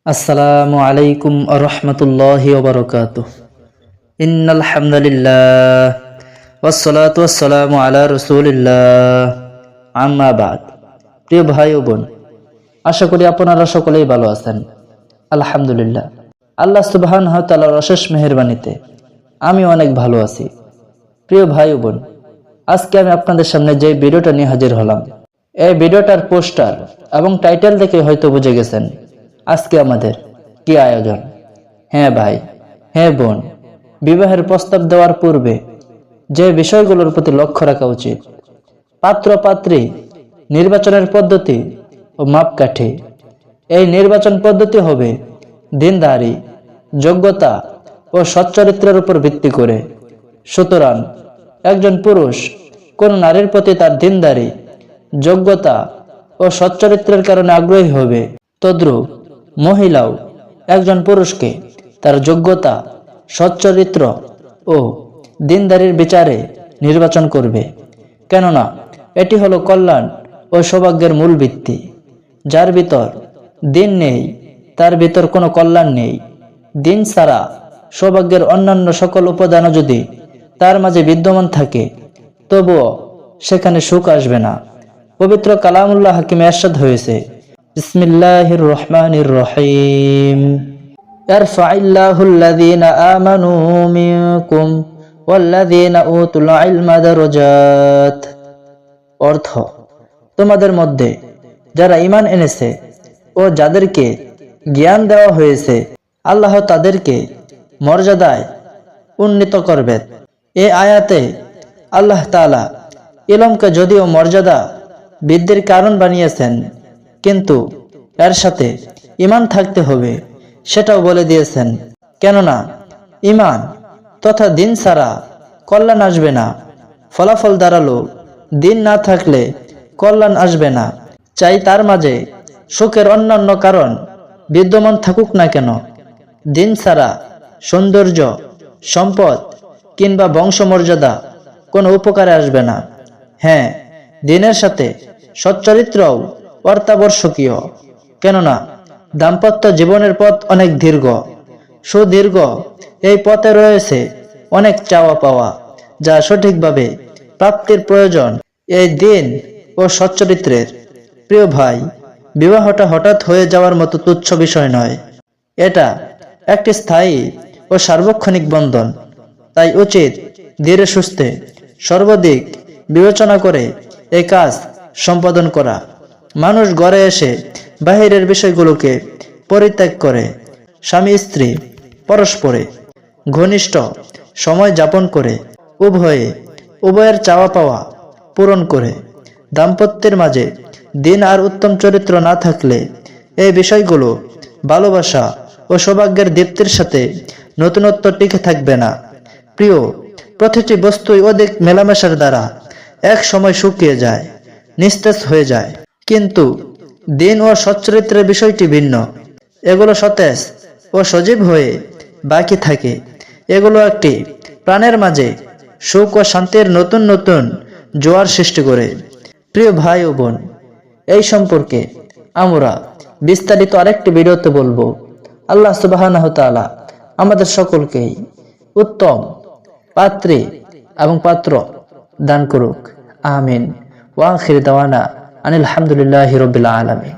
আসসালামু আলাইকুম ওয়া রাহমাতুল্লাহি ওয়া বারাকাতুহু। ইন্নাল হামদুলিল্লাহ ওয়াসসালাতু ওয়াসসালামু আলা রাসূলিল্লাহ, আম্মা বাদ। প্রিয় ভাই ও বোন, আশা করি আপনারা সকলেই ভালো আছেন। আলহামদুলিল্লাহ, আল্লাহ সুবহানাহু ওয়া তাআলার অশেষ মেহেরবানিতে আমি অনেক ভালো আছি। প্রিয় ভাই ও বোন, আজকে আমি আপনাদের সামনে যে ভিডিওটা নিয়ে হাজির হলাম, এই ভিডিওটার পোস্টার এবং টাইটেল দেখে হয়তো বুঝে গেছেন আজকে আমাদের কি আয়োজন। হ্যাঁ ভাই, হ্যাঁ বোন, বিবাহের প্রস্তাব দেওয়ার পূর্বে যে বিষয়গুলোর প্রতি লক্ষ্য রাখা উচিত, পাত্র পাত্রী নির্বাচনের পদ্ধতি ও মাপকাঠি। এই নির্বাচন পদ্ধতি হবে দিনদারি, যোগ্যতা ও সচ্চরিত্রের উপর ভিত্তি করে। সুতরাং একজন পুরুষ কোন নারীর প্রতি তার দিনদারি, যোগ্যতা ও সচ্চরিত্রের কারণে আগ্রহী হবে, তদ্রূপ মহিলাও একজন পুরুষকে তার যোগ্যতা, সচ্চরিত্র ও দিনদারির বিচারে নির্বাচন করবে। কেননা এটি হলো কল্যাণ ও সৌভাগ্যের মূল ভিত্তি। যার ভিতর দিন নেই, তার ভিতর কোনো কল্যাণ নেই। দিন ছাড়া সৌভাগ্যের অন্যান্য সকল উপাদানও যদি তার মাঝে বিদ্যমান থাকে, তবুও সেখানে সুখ আসবে না। পবিত্র কালামুল্লাহ হাকিমে ইরশাদ হয়েছে, বিসমিল্লাহির রহমানির রহিম, ইয়ারফাইল্লাহুল্লাযীনা আমানু মিনকুম ওয়াল্লাযীনা উতুল ইলমা দারাজাত। অর্থ, তোমাদের মধ্যে যারা ঈমান এনেছে ও যাদেরকে জ্ঞান দেওয়া হয়েছে, আল্লাহ তাদেরকে মর্যাদায় উন্নীত করবেন। এই আয়াতে আল্লাহ তাআলা ইলমকে যদিও মর্যাদা বৃদ্ধির কারণ বানিয়েছেন, কিন্তু এর সাথে ঈমান থাকতে হবে সেটাও বলে দিয়েছেন। কেননা ঈমান তথা দিন ছাড়া কল্যাণ আসবে না। ফলাফল দাঁড়ালো, দিন না থাকলে কল্যাণ আসবে না। চাই তার মাঝে সুখের অন্যান্য কারণ বিদ্যমান থাকুক না কেন, দিন ছাড়া সৌন্দর্য, সম্পদ কিংবা বংশমর্যাদা কোনো উপকারে আসবে না। হ্যাঁ, দিনের সাথে সচ্চরিত্রও অত্যাবশ্যকীয়। কেননা দাম্পত্য জীবনের পথ অনেক দীর্ঘ, সুদীর্ঘ। এই পথে রয়েছে অনেক চাওয়া পাওয়া, যা সঠিকভাবে প্রাপ্তির প্রয়োজন এই দিন ও সচ্চরিত্রের। প্রিয় ভাই, বিবাহটা হঠাৎ হয়ে যাওয়ার মতো তুচ্ছ বিষয় নয়। এটা একটি স্থায়ী ও সার্বক্ষণিক বন্ধন। তাই উচিত ধীরে সুস্থে সর্বাধিক বিবেচনা করে এই কাজ সম্পাদন করা। মানুষ ঘরে এসে বাহিরের বিষয়গুলোকে পরিত্যাগ করে স্বামী স্ত্রী পরস্পরে ঘনিষ্ঠ সময় যাপন করে উভয়ের চাওয়া পাওয়া পূরণ করে। দাম্পত্যের মাঝে দিন আর উত্তম চরিত্র না থাকলে এই বিষয়গুলো ভালোবাসা ও সৌভাগ্যের দীপ্তির সাথে নতুনত্ব টিকে থাকবে না। প্রিয়, প্রতিটি বস্তুই অধিক মেলামেশার দ্বারা এক সময় শুকিয়ে যায়, নিস্তেজ হয়ে যায়। কিন্তু দিন ও সচ্চরিত্রের বিষয়টি ভিন্ন। এগুলো সতেজ ও সজীব হয়ে বাকি থাকে। এগুলো একটি প্রাণের মাঝে সুখ ও শান্তির নতুন নতুন জোয়ার সৃষ্টি করে। প্রিয় ভাই ও বোন, এই সম্পর্কে আমরা বিস্তারিত আরেকটি ভিডিওতে বলবো। আল্লাহ সুবহানাহু ওয়া তাআলা আমাদের সকলকেই উত্তম পাত্রী এবং পাত্র দান করুক। আমিন। ওয়া আখির দাওয়ানা আনিল হামদুলিল্লাহি রাব্বিল আলামিন।